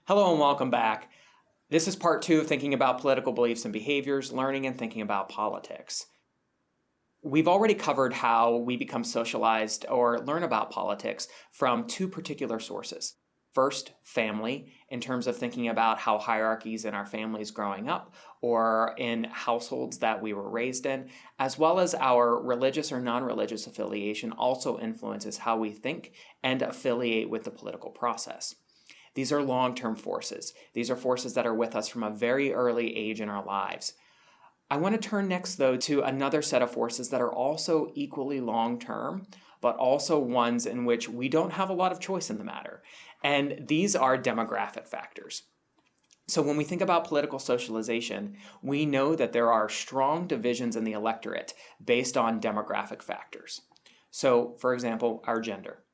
Hello and welcome back. This is part 2 of thinking about political beliefs and behaviors, learning and thinking about politics. We've already covered how we become socialized or learn about politics from 2 particular sources. First, family, in terms of thinking about how hierarchies in our families growing up or in households that we were raised in, as well as our religious or non-religious affiliation also influences how we think and affiliate with the political process. These are long-term forces. These are forces that are with us from a very early age in our lives. I want to turn next, though, to another set of forces that are also equally long-term, but also ones in which we don't have a lot of choice in the matter. And these are demographic factors. So when we think about political socialization, we know that there are strong divisions in the electorate based on demographic factors. So, for example, our gender.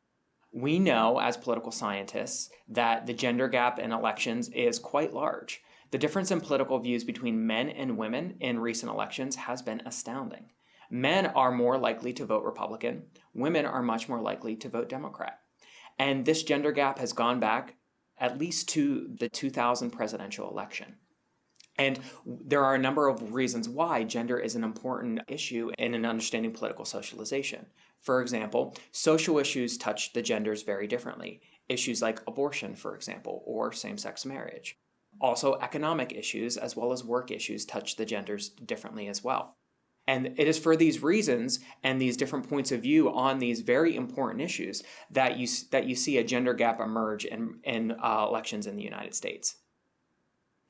We know as political scientists that the gender gap in elections is quite large. The difference in political views between men and women in recent elections has been astounding. Men are more likely to vote Republican. Women are much more likely to vote Democrat. And this gender gap has gone back at least to the 2000 presidential election. And there are a number of reasons why gender is an important issue in an understanding political socialization. For example, social issues touch the genders very differently. Issues like abortion, for example, or same-sex marriage. Also, economic issues as well as work issues touch the genders differently as well. And it is for these reasons and these different points of view on these very important issues that you see a gender gap emerge in elections in the United States.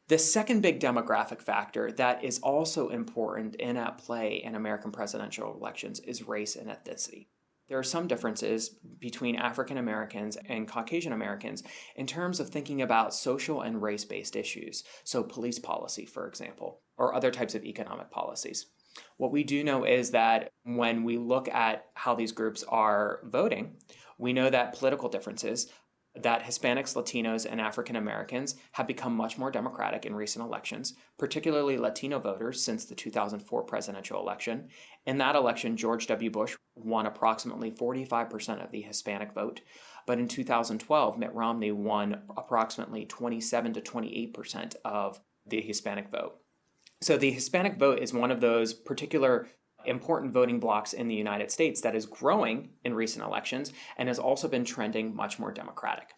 The second big demographic factor that is also important and at play in American presidential elections is race and ethnicity. There are some differences between African Americans and Caucasian Americans in terms of thinking about social and race-based issues, so police policy, for example, or other types of economic policies. What we do know is that when we look at how these groups are voting, we know that political differences, that Hispanics, Latinos, and African Americans have become much more democratic in recent elections, particularly Latino voters since the 2004 presidential election. In that election, George W. Bush won approximately 45% of the Hispanic vote, but in 2012, Mitt Romney won approximately 27 to 28% of the Hispanic vote. So the Hispanic vote is one of those particular important voting blocks in the United States that is growing in recent elections and has also been trending much more democratic.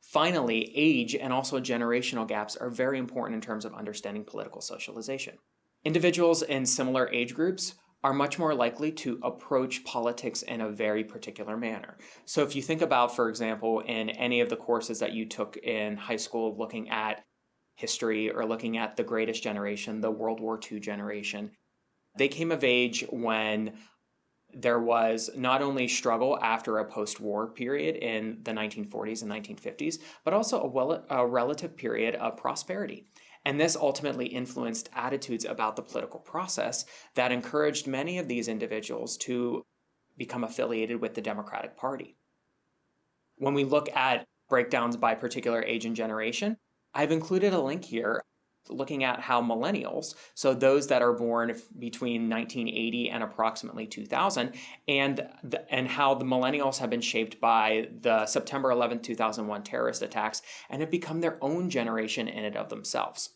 Finally, age and also generational gaps are very important in terms of understanding political socialization. Individuals in similar age groups are much more likely to approach politics in a very particular manner. So if you think about, for example, in any of the courses that you took in high school looking at history or looking at the greatest generation, the World War II generation, they came of age when there was not only struggle after a post-war period in the 1940s and 1950s, but also a relative period of prosperity. And this ultimately influenced attitudes about the political process that encouraged many of these individuals to become affiliated with the Democratic Party. When we look at breakdowns by particular age and generation, I've included a link here looking at how millennials, so those that are born between 1980 and approximately 2000, and how the millennials have been shaped by the September 11, 2001 terrorist attacks and have become their own generation in and of themselves.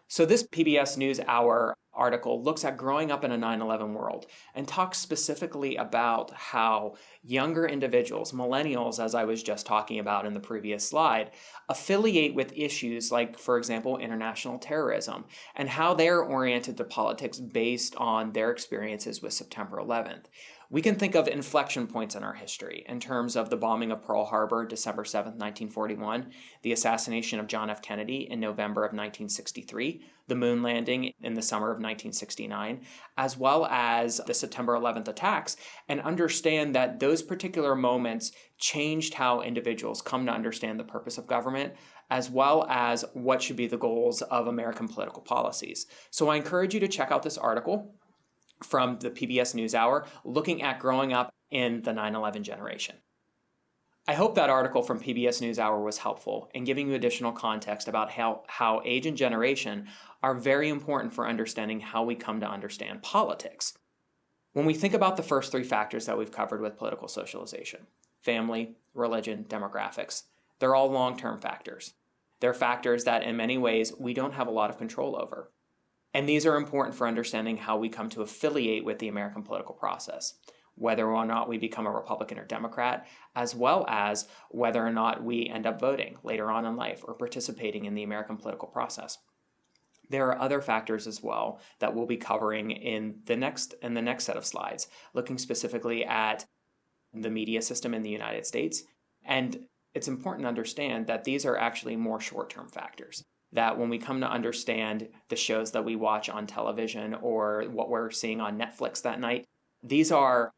So this PBS NewsHour article looks at growing up in a 9/11 world and talks specifically about how younger individuals, millennials, as I was just talking about in the previous slide, affiliate with issues like, for example, international terrorism, and how they're oriented to politics based on their experiences with September 11th. We can think of inflection points in our history in terms of the bombing of Pearl Harbor, December 7th, 1941, the assassination of John F. Kennedy in November of 1963, the moon landing in the summer of 1969, as well as the September 11th attacks, and understand that those particular moments changed how individuals come to understand the purpose of government, as well as what should be the goals of American political policies. So I encourage you to check out this article from the PBS NewsHour looking at growing up in the 9/11 generation. I hope that article from PBS NewsHour was helpful in giving you additional context about how age and generation are very important for understanding how we come to understand politics. When we think about the first 3 factors that we've covered with political socialization, family, religion, demographics, they're all long-term factors. They're factors that in many ways we don't have a lot of control over. And these are important for understanding how we come to affiliate with the American political process, whether or not we become a Republican or Democrat, as well as whether or not we end up voting later on in life or participating in the American political process. There are other factors as well that we'll be covering in the next set of slides, looking specifically at the media system in the United States. And it's important to understand that these are actually more short-term factors. That when we come to understand the shows that we watch on television or what we're seeing on Netflix that night, these are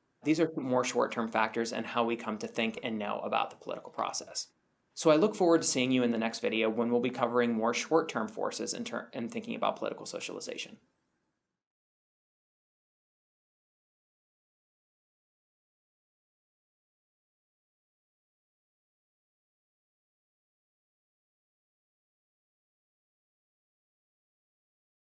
more short-term factors and how we come to think and know about the political process. So I look forward to seeing you in the next video when we'll be covering more short-term forces in thinking about political socialization.